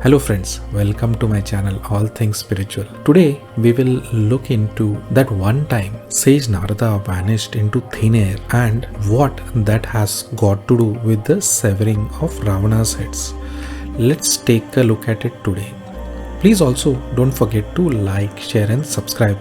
Hello friends, welcome to my channel All Things Spiritual. Today we will look into that one time Sage Narada vanished into thin air and what that has got to do with the severing of Ravana's heads. Let's take a look at it today. Please also don't forget to like, share and subscribe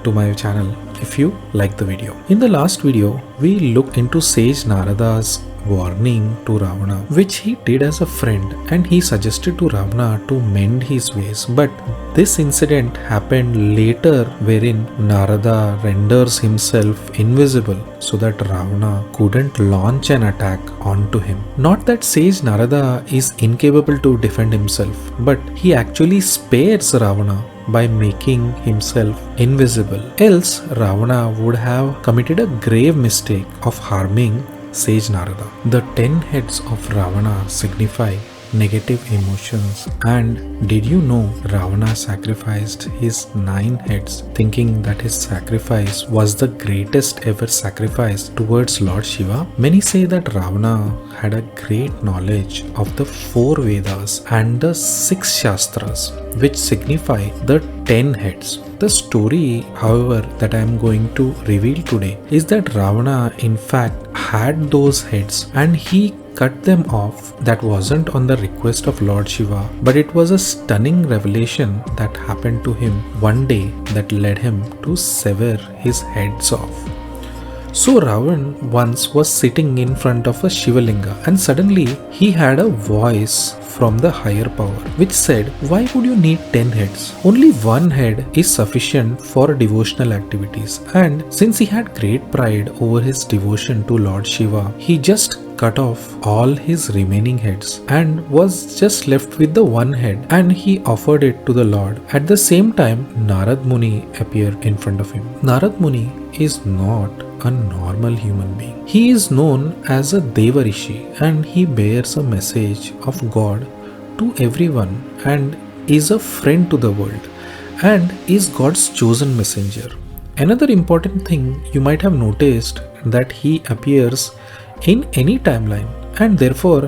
to my channel if you like the video. In the last video, we looked into Sage Narada's warning to Ravana, which he did as a friend, and he suggested to Ravana to mend his ways. But this incident happened later, wherein Narada renders himself invisible so that Ravana couldn't launch an attack onto him. Not that Sage Narada is incapable to defend himself, but he actually spares Ravana by making himself invisible. Else, Ravana would have committed a grave mistake of harming Sage Narada. The 10 heads of Ravana signify negative emotions, and did you know Ravana sacrificed his 9 heads thinking that his sacrifice was the greatest ever sacrifice towards Lord Shiva? Many say that Ravana had a great knowledge of the 4 vedas and the 6 shastras, which signify the 10 heads. The story, however, that I am going to reveal today is that Ravana in fact had those heads and he cut them off. That wasn't on the request of Lord Shiva, but it was a stunning revelation that happened to him one day that led him to sever his heads off. So Ravan once was sitting in front of a Shivalinga and suddenly he had a voice from the higher power which said, "Why would you need 10 heads? Only one head is sufficient for devotional activities." And since he had great pride over his devotion to Lord Shiva, he just cut off all his remaining heads and was just left with the one head, and he offered it to the Lord. At the same time, Narada Muni appeared in front of him. Narada Muni is not a normal human being. He is known as a Deva Rishi and he bears a message of God to everyone and is a friend to the world and is God's chosen messenger. Another important thing you might have noticed that he appears in any timeline and therefore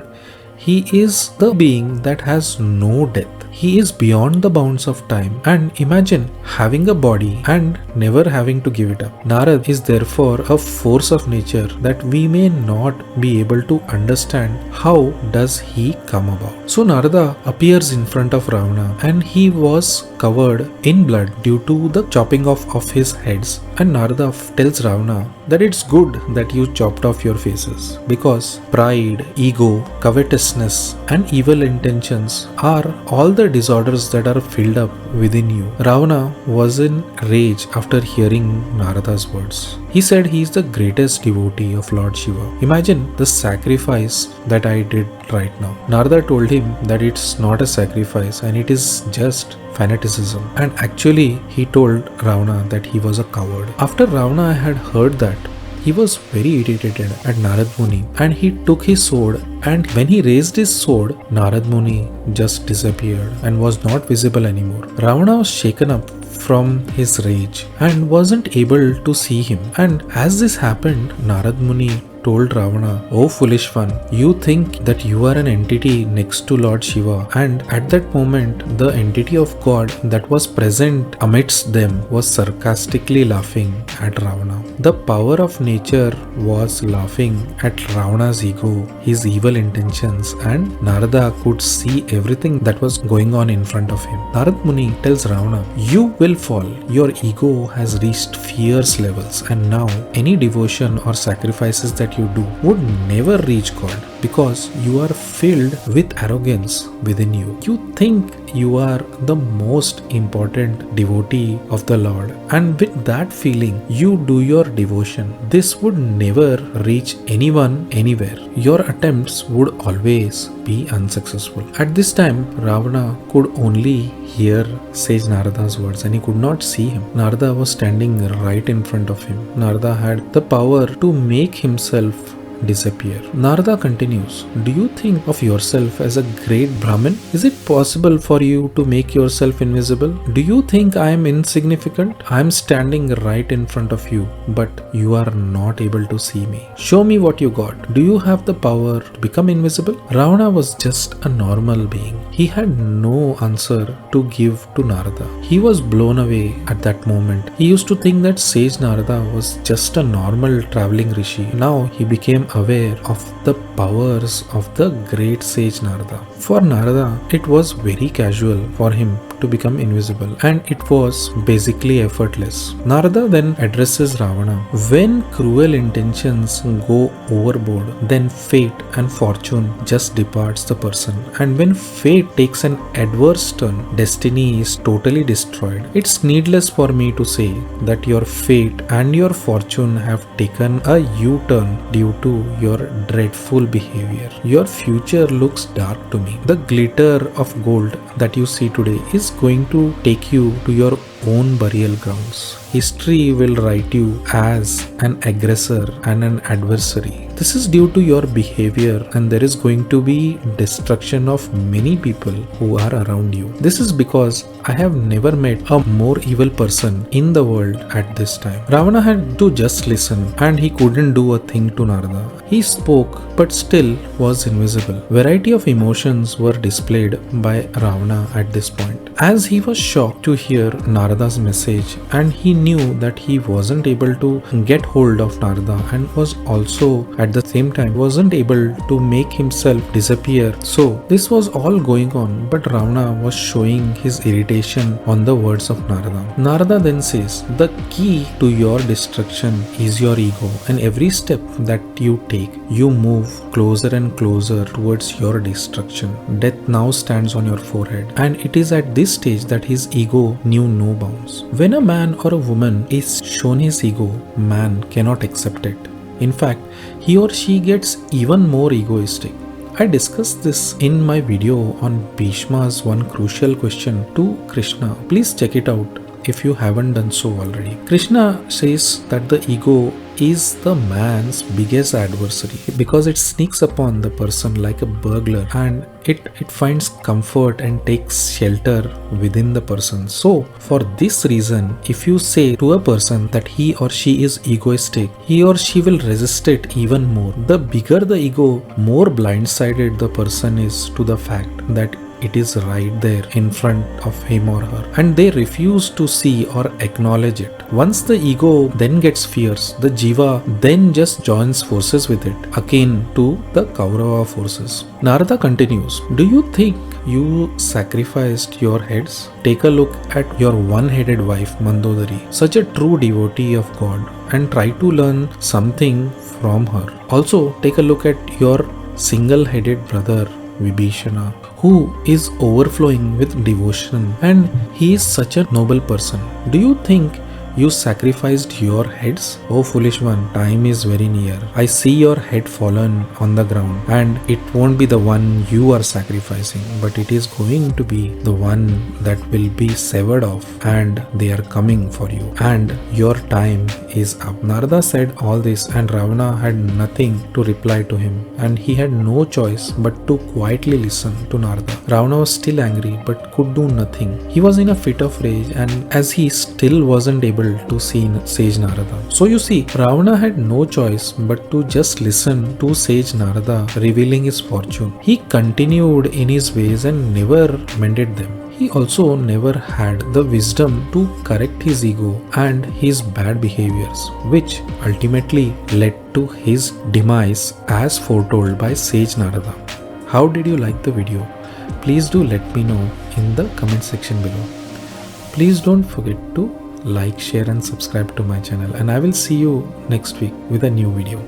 he is the being that has no death. He is beyond the bounds of time, and imagine having a body and never having to give it up. Narad is therefore a force of nature that we may not be able to understand how does he come about. So Narada appears in front of Ravana and he was covered in blood due to the chopping off of his heads, and Narada tells Ravana that it's good that you chopped off your faces because pride, ego, covetousness and evil intentions are all the disorders that are filled up within you. Ravana was in rage after hearing Narada's words. He said he is the greatest devotee of Lord Shiva. Imagine the sacrifice that I did right now. Narada told him that it's not a sacrifice and it is just fanaticism, and actually he told Ravana that he was a coward. After Ravana had heard that, he was very irritated at Narada Muni and he took his sword, and when he raised his sword, Narada Muni just disappeared and was not visible anymore. Ravana was shaken up from his rage and wasn't able to see him, and as this happened, Narada Muni told Ravana, "Oh foolish one, you think that you are an entity next to Lord Shiva," and at that moment the entity of God that was present amidst them was sarcastically laughing at Ravana. The power of nature was laughing at Ravana's ego, his evil intentions, and Narada could see everything that was going on in front of him. Narada Muni tells Ravana, "You will fall. Your ego has reached fierce levels, and now any devotion or sacrifices that you do would never reach God because you are filled with arrogance within you. You think you are the most important devotee of the Lord, and with that feeling you do your devotion. This would never reach anyone anywhere. Your attempts would always be unsuccessful." At this time, Ravana could only hear Sage Narada's words and he could not see him. Narada was standing right in front of him. Narada had the power to make himself disappear. Narada continues, do you think of yourself as a great Brahmin? Is it possible for you to make yourself invisible? Do you think I am insignificant? I am standing right in front of you, but you are not able to see me. Show me what you got. Do you have the power to become invisible? Ravana was just a normal being. He had no answer to give to Narada. He was blown away at that moment. He used to think that sage Narada was just a normal traveling rishi. Now he became aware of the powers of the great sage Narada. For Narada, it was very casual for him to become invisible, and it was basically effortless. Narada then addresses Ravana. When cruel intentions go overboard, then fate and fortune just departs the person, and when fate takes an adverse turn, destiny is totally destroyed. It's needless for me to say that your fate and your fortune have taken a U-turn due to your dreadful behavior. Your future looks dark to me. The glitter of gold that you see today is going to take you to your own burial grounds. History will write you as an aggressor and an adversary. This is due to your behavior, and there is going to be destruction of many people who are around you. This is because I have never met a more evil person in the world at this time. Ravana had to just listen, and he couldn't do a thing to Narada. He spoke but still was invisible. Variety of emotions were displayed by Ravana at this point, as he was shocked to hear Narada's message, and he knew that he wasn't able to get hold of Narada, and was also at the same time wasn't able to make himself disappear. So this was all going on, but Ravana was showing his irritation on the words of Narada. Narada then says, the key to your destruction is your ego, and every step that you take, you move closer and closer towards your destruction. Death now stands on your forehead, and it is at this stage that his ego knew no bounds. When a man or a woman is shown his ego, man cannot accept it. In fact, he or she gets even more egoistic. I discussed this in my video on Bhishma's one crucial question to Krishna. Please check it out if you haven't done so already. Krishna says that the ego is the man's biggest adversary because it sneaks upon the person like a burglar, and it finds comfort and takes shelter within the person. So for this reason, if you say to a person that he or she is egoistic, he or she will resist it even more. The bigger the ego, more blindsided the person is to the fact that it is right there in front of him or her, and they refuse to see or acknowledge it. Once the ego then gets fierce, the jiva then just joins forces with it, akin to the Kaurava forces. Narada continues, do you think you sacrificed your heads? Take a look at your one-headed wife Mandodari, such a true devotee of God, and try to learn something from her. Also take a look at your single-headed brother Vibhishana, who is overflowing with devotion, and he is such a noble person. Do you think you sacrificed your heads? Oh foolish one, time is very near. I see your head fallen on the ground, and it won't be the one you are sacrificing, but it is going to be the one that will be severed off, and they are coming for you, and your time is up. Narada said all this, and Ravana had nothing to reply to him, and he had no choice but to quietly listen to Narada. Ravana was still angry but could do nothing. He was in a fit of rage, and as he still wasn't able to see sage Narada. So you see, Ravana had no choice but to just listen to sage Narada revealing his fortune. He continued in his ways and never mended them. He also never had the wisdom to correct his ego and his bad behaviors, which ultimately led to his demise as foretold by sage Narada. How did you like the video? Please do let me know in the comment section below. Please don't forget to like, share and subscribe to my channel, and I will see you next week with a new video.